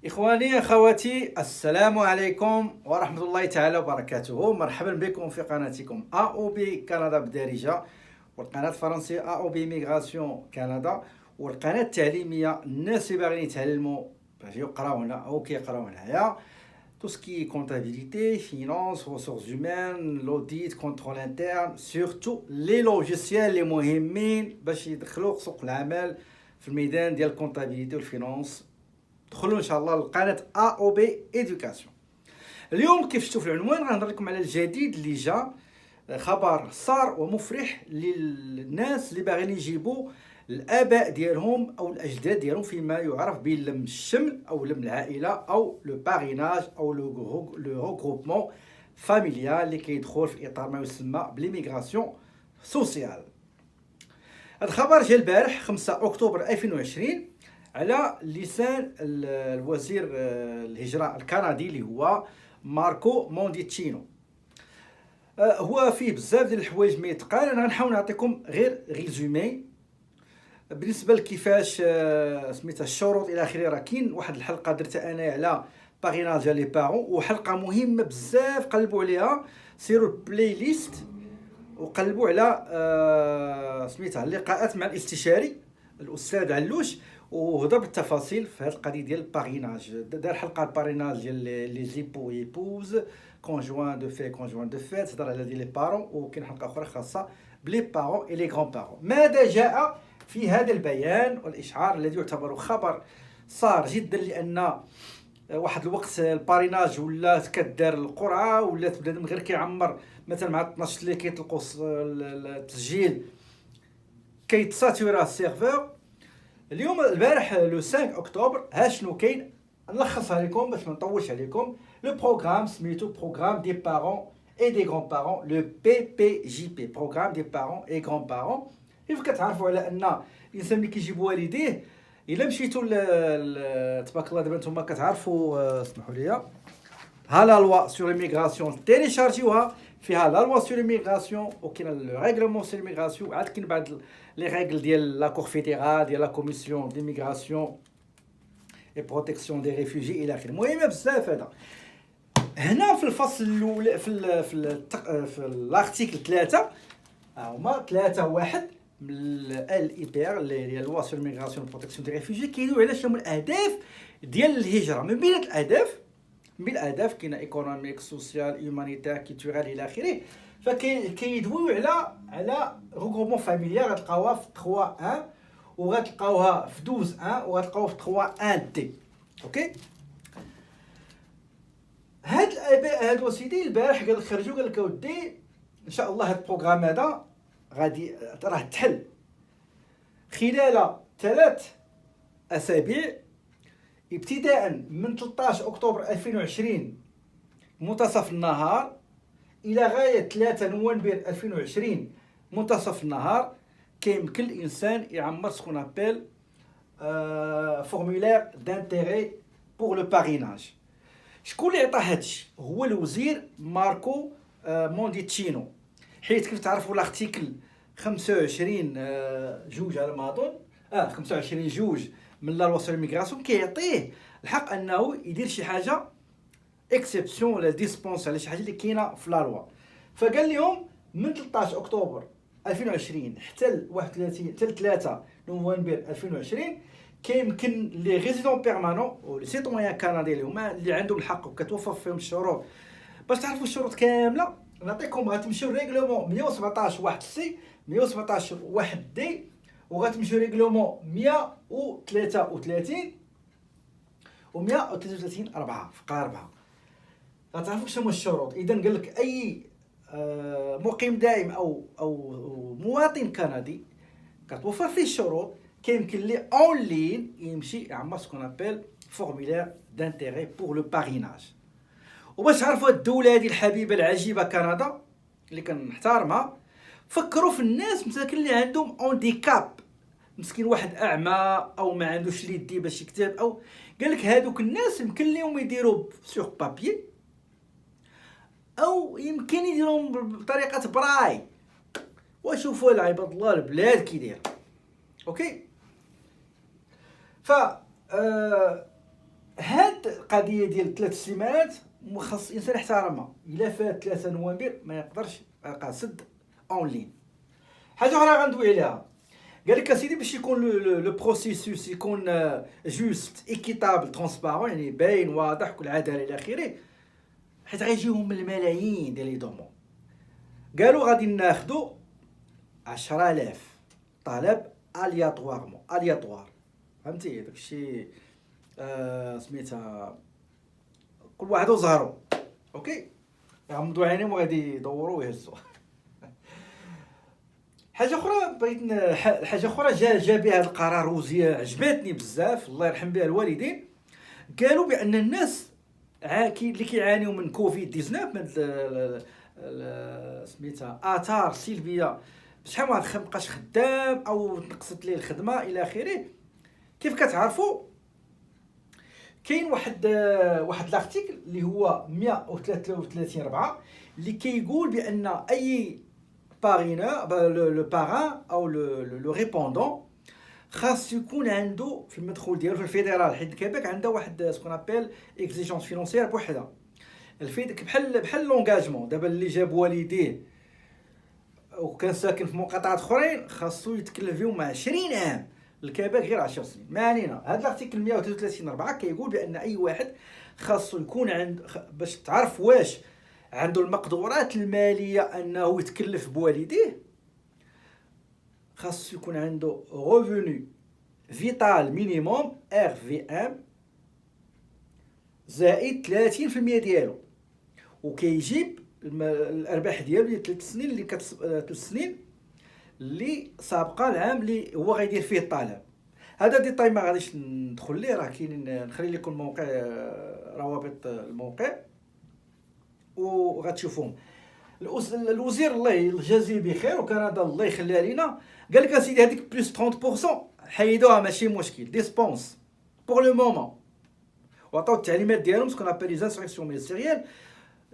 إخواني أخواتي، السلام عليكم ورحمة الله تعالى وبركاته. مرحبا بكم في قناتكم أو بي كندا بدارجة، والقناة الفرنسية أو بي ميغراسيون كندا، والقناة التعليمية الناس اللي باغيين يتعلموا باش يقراو هنا أو كيقراو هنايا tout ce qui est comptabilité, finance, ressources humaines, l'audit, contrôle interne, surtout les logiciels les مهمين باش يدخلوا سوق العمل في الميدان ديال الكونتابيليتي والفينانس. دخلوا ان شاء الله لقناه ا او بي ايدوكاسيون. اليوم كيف شفتوا في العنوان غنهضر لكم على الجديد اللي جا، خبر صار ومفرح للناس اللي باغيين يجيبوا الاباء ديالهم او الاجداد ديالهم فيما يعرف بلم الشمل او لم العائله او لو باريناج او لو ريغروبمون فاميليال اللي كيدخل في اطار ما يسمى بليميغراسيون سوسيال. هذا الخبر جا البارح 5 اكتوبر 2020 على لسان الوزير الهجرة الكندي اللي هو ماركو مونديتشينو. هو فيه بزاف ديال الحوايج ما يتقال، انا غنحاول نعطيكم غير ريزومي بالنسبه لكيفاش سميتها الشروط الى اخره. راه كاين واحد الحلقه درتها انا على باريناج لي بارون، وحلقه مهمه بزاف، قلبوا عليها، سيروا البلاي ليست وقلبوا على سميتها اللقاءات مع الاستشاري الاستاذ علوش، وهضر بالتفاصيل في هذه القضيه ديال الباريناج. دار حلقه الباريناج ديال لي زيبو ايبوز، كونجوان دو في كونجوان دو فيت، هضر على ديال لي بارون، وكاين حلقه اخرى خاصه بلي بارون اي لي غران بارون. ماذا جاء في هذا البيان والاشعار الذي يعتبر خبر صار جدا، لان واحد الوقت الباريناج ولات كدار القرعه، ولات بنادم غير كيعمر مثلا مع 12 اللي كيطلقوا التسجيل كيتساتورا السيرفور. اليوم البارح لو 5 اكتوبر ها شنو كاين، نلخصها لكم باش ما نطولش عليكم. لو بروغرام سميتو بروغرام دي بارون اي دي غران بارون، لو بي بي جي بي، بروغرام دي بارون اي غران بارون. كيف كتعرفوا على ان الانسان اللي كيجيب والديه، الا مشيتوا تبارك الله دابا نتوما كتعرفوا، اسمحوا لي، ها لا لوا سور ليميغراسيون تيليشارجيوها، فيها لا لوا سور ليميغراسيون، وكاين لو ريغلومون سور ليميغراسيون، عاد كاين بعض لي ريغل ديال لا كور فيدرال ديال لا كوميسيون ديميغراسيون اي بروتيكسيون دي ريفوجي الى اخره. المهم بزاف هذا. هنا في الفصل الاول في الارتيكل 3 هما 3.1 من ال اي بي ار اللي هي لوا سور ليميغراسيون بروتيكسيون دي ريفوجي، كيدوي على شنو الاهداف ديال الهجره. من بين الاهداف كاين ايكونوميك، سوسيال، هيومانيتير، كيتورال الى اخره. فكيدويو على ريغروبمون فاميليار، غتلقاوها في 3.1 وغتلقاوها في 12.1 وغتلقاوها في 3.1 دي. اوكي، هاد الاباء هادو سيدي البارح خرجوا قال لك اودي ان شاء الله هاد البروغرام هذا غادي راه تحل خلال 3 أسابيع ابتداء من 13 اكتوبر 2020 منتصف النهار الى غايه 3 نوفمبر 2020 منتصف النهار. كيمكن الانسان يعمر سكون ابل فورمولير دانتيري بور لو باريناج. شكون اللي عطى هادشي؟ هو الوزير ماركو مونديتشينو، حيت كيف تعرفوا لارتيكل 25 جوج على ما اظن 25 جوج من لا لوا سور ليميغراسيون كيعطيه الحق انه يدير شي حاجه اكسبسيون ولا ديسبونس على شي حاجه اللي كاينه في لا لوا. فقال لهم من 13 اكتوبر 2020 حتى 3 نوفمبر 2020 كيمكن لي ريزيدون بيرمانون ولي سيتويان كندي اللي عندهم الحق وكتوفر فيهم الشروط. باش تعرفوا الشروط كامله نعطيكم، غتمشيو ريغلومون 117 واحد سي، 117 واحد دي، وغتمشيو ريغلومون 133 و 133 4 فقره 4. غتعرفوا شنو هما الشروط. اذا قال لك اي مقيم دائم او مواطن كندي كتوفر فيه الشروط كيمكن لي اون لين يمشي يعمر سكون ابل فورمولير دانتيري بور لو باريناج. وباش تعرفوا الدوله هذه الحبيبه العجيبه كندا اللي كنحترمها، فكروا في الناس مساكن اللي عندهم اونديكاب، مسكين واحد اعمى او ما عندوش ليدي باش يكتب، او قال لك هذوك الناس يمكن لهم يديروا سوغ بابي او يمكن يديرهم بطريقه براي. وشوفوا العباد الله البلاد كي دايره. اوكي، ف هاد القضيه ديال 3 سيمانات خاص الانسان يحترمها. الا فات 3 نوامبر ما يقدرش قاصد اونلاين. حاجه اخرى غندوي عليها، قال لك اسيدي باش يكون لو بروسيسوس يكون جوست ايكيتابل ترونسبارون، يعني باين واضح كل عداله الى اخره، حيت غيجيهم الملايين ديال لي دومون. قالوا غادي ناخذوا 10,000 طلب الياتوار، فهمتي داكشي؟ سميتها كل واحد وزهرو، اوكي، يغمضوا عينيهم وغادي يدوروا ويهزوا. حاجه اخرى حاجه اخرى جا بها هذا القرار وزير عجبتني بزاف، الله يرحم بها الوالدين. قالوا بان الناس اللي كيعانيوا من كوفيد 19 من سميتها اثار سلبيه، شحال واحد مابقاش خدام او نقصت ليه الخدمه الى اخره. كيف كتعرفوا كاين واحد لارتيكل اللي هو 133/4 اللي كيقول بان اي بارينور لو باران او لو ريبوندون خاص يكون عنده في المدخول ديالو في الفيدرال، حيت كيباك عندها واحد سكون ابيل اكزيجونس فينونسيير بوحدها. الفيد بحال لونغاجمون. دابا اللي جاب والديه وكان ساكن في مقاطعات اخرين خاصو يتكلف فيهم 20 عام، الكباك غير 10 سنين. ما علينا. هذا الارتيكل 133/4 كيقول بان اي واحد خاصو يكون باش تعرف واش عنده المقدورات الماليه انه يتكلف بوالديه، خاصو يكون عنده ريفوني فيتال مينيموم ار في ام زائد 30% ديالو، وكيجيب الارباح ديالو ديال 3 سنين اللي 3 سنين اللي سابقه العام اللي هو غيدير فيه الطلب. هذا ديتاي ما غاديش ندخل ليه، راه كاينين، نخلي لكم الموقع، روابط الموقع وغتشوفوهم. الوزير الله يجازيه بخير وكندا الله يخليها لينا، قال لك اسيدي هذيك بلس 30% حيدوها ماشي مشكل، ديسبونس بور لو مومون، وعطاو التعليمات ديالهم سكون ابل لي انستركسيون مينيستيريال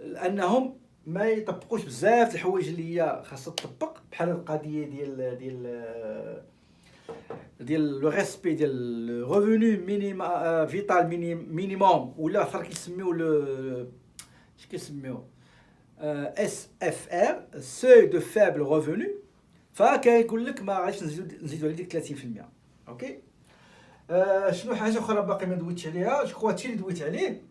انهم ما يطبقوش بزاف الحوايج اللي هي خاصها تطبق، بحال القضيه ديال لو ريسبي ديال ريفوني مينيما فيتال مينيموم، ولا اخر كيسميو اش كيسميو اس اف ار سوي دو فابل ريفوني. فكيقول لك ما غاديش نزيدو على ديك 30%. اوكي. شنو حاجه اخرى باقي ما دويتش عليها؟ جو هادشي اللي دويت عليه.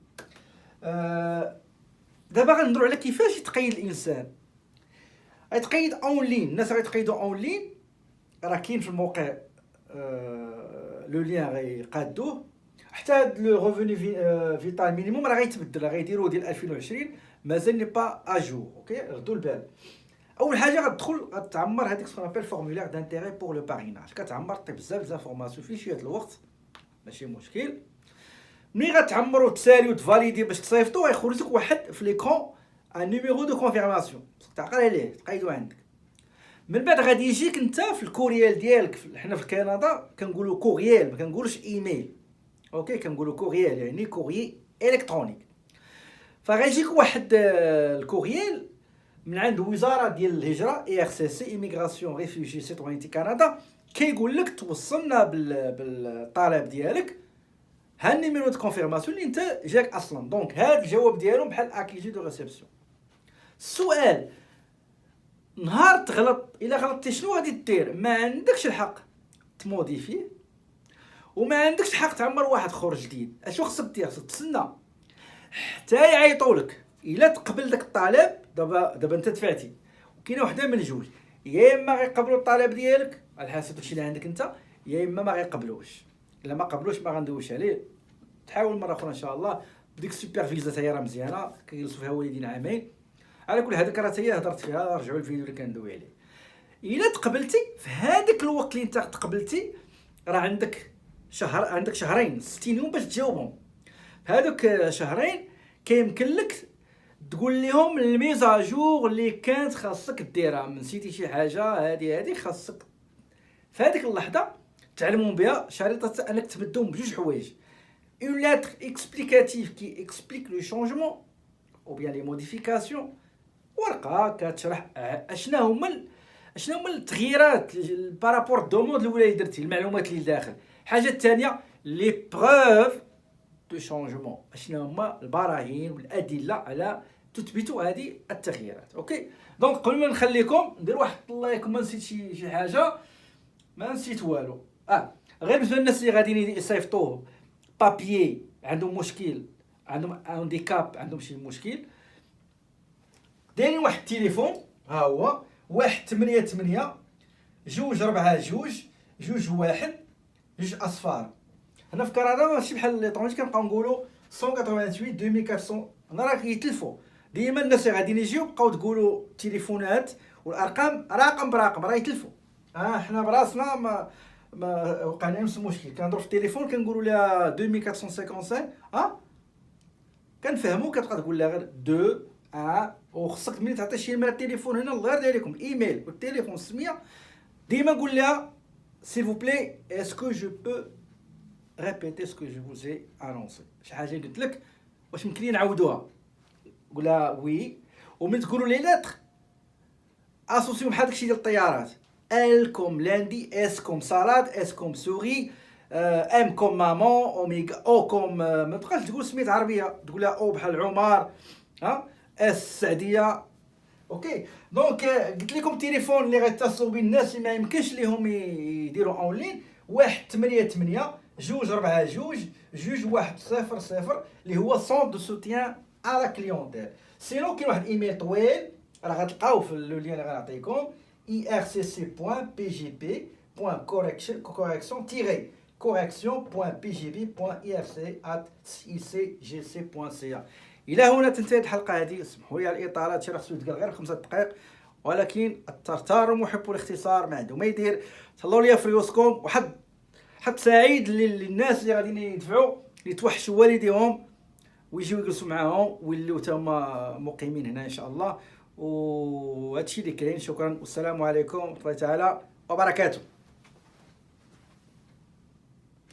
دابا غنهضروا على كيفاش يتقيد الانسان. غيتقيد اونلاين، الناس غيتقيدوا اونلاين، راه كاين في الموقع لو لين غيقادوه. حتى هاد لو ريفوني فيتال مينيموم راه غيتبدل، راه غيديروه ديال 2020 مازال ني با اجور. اوكي، ردوا البال. اول حاجه غتدخل غتعمر هذيك سكون ابل فورمولير دانتيري بور لو باريناج، كتعمر طيب بزاف زانفورماسيون في شويه الوقت، ماشي مشكل. ملي غتعمر وتسالي وتفاليدي باش تصيفطو غيخرج لك واحد في ليكرون ان نيميرو دو كونفيرماسيون، تعقل عليه تقيدو عندك. من بعد غادي يجيك انت في الكوريال ديالك. حنا في كندا كنقولوا كوريال، ما كنقولوش ايميل. اوكي، كنقولوا كوريال يعني كوريي الكترونيك. فغيجيك واحد الكوريال من عند وزاره ديال الهجره اي ار سي سي ايميغراسيون ريفوجي سيتوينتي كندا، كيقول لك توصلنا بالطلب ديالك، ها النيميرو دو كونفيرماسيون اللي انت جاك اصلا. دونك هذا الجواب ديالهم بحال اكيجي دو ريسبسيون. السؤال، نهار تغلط الا غلطتي شنو غادي دير؟ ما عندكش الحق تموديفيه وما عندكش الحق تعمر واحد اخر جديد. اشنو خصك دير؟ خصك تسنى حتى يعيطوا لك. الا تقبل داك الطلب، دابا انت دفعتي، وكاينه وحده من جوج، يا اما غيقبلوا الطلب ديالك على حسب داكشي اللي عندك انت، يا اما ما غيقبلوش. الا ما قبلوش ما غندويش عليه، تحاول مره اخرى ان شاء الله. ديك السوبرفيزا حتى هي راه مزيانه، كيجلسوا فيها والدين عامين. على كل هذيك راه هي هضرت فيها، رجعوا الفيديو اللي كندوي عليه. الا تقبلتي في هذاك الوقت اللي انت تقبلتي، راه عندك شهرين 60 يوم باش تجاوبهم. هذوك شهرين كيمكن لك تقول لهم الميزاجور اللي كانت خاصك ديرها، من نسيتي شي حاجه هذه خاصك في هذيك اللحظه تعلمون بها. شريطه انك تبدلهم بجوج حوايج: اون لاتر اكسبليكاتيف كي اكسبليك لو شونجمون او بيان لي موديفيكاسيون، ورقه كتشرح اشنا هما التغييرات بارابور دوموند الاولى اللي درتي، المعلومات اللي داخل. الحاجه الثانيه لي بروف دو شونجمون، شنو هما البراهين والادله على تثبت هذه التغييرات. اوكي دونك قبل ما نخليكم ندير واحد اللايك، ما نسيت شي حاجه، ما نسيت والو. غير بالنسبه للناس اللي غاديين يصيفطوه بابيي عندهم مشكل، عندهم هانديكاب، عندهم شي مشكل، دايرين واحد التليفون ها هو 188 242 2 اصفار. هنا في كندا ماشي بحال ليطونجي كنبقاو نقولوا 188 2400. هنا راه كيتلفوا ديما الناس اللي غاديين يجيو بقاو تقولوا التليفونات والارقام رقم برقم راه يتلفوا. حنا براسنا ما وقع لنا نفس المشكل، كنهضروا في التليفون كنقولوا لها 2455 كنفهموا، كتبقى تقول لها غير 2 وخصك ملي تعطي شي نمره التليفون هنا الله يرضي عليكم الايميل والتليفون السميه ديما قول لها s'il vous plaît est-ce que je peux répéter ce que je vous ai annoncé. شي حاجه قلت لك واش يمكن لي نعاودوها، قول لها وي. ومن تقولوا لي لتر اسوسيو بحال داكشي ديال الطيارات، ال كوم لاندي، اس كوم سالاد، اس كوم سوري، ام كوم مامون، اوميغا، او كوم ما تبقاش تقول سميت عربيه، تقول لها او بحال عمر، اس سعديه. اوكي دونك قلت لكم التليفون اللي غيتصلوا به الناس اللي ما يمكنش ليهم يديروا اونلاين 188 242 2100 اللي هو سونط دو سوتيان على كليونتيل. سينو كاين واحد ايميل طويل راه غتلقاو في اللين اللي غنعطيكم ircc.pgp.correction.pgp.irc@icgc.ca. الى هنا تنتهي الحلقه هذه. اسمحوا لي على الاطاله، شي راه خصو يتقال غير 5 دقائق، ولكن الترتار محب الاختصار ما عنده ما يدير. تهلاو ليا في ريوسكم، وحد سعيد للناس اللي غاديين يدفعوا يتوحشوا والديهم ويجيو يجلسوا معاهم ويوليو تما مقيمين هنا ان شاء الله. وهادشي اللي كاين. شكرا والسلام عليكم ورحمه الله تعالى وبركاته.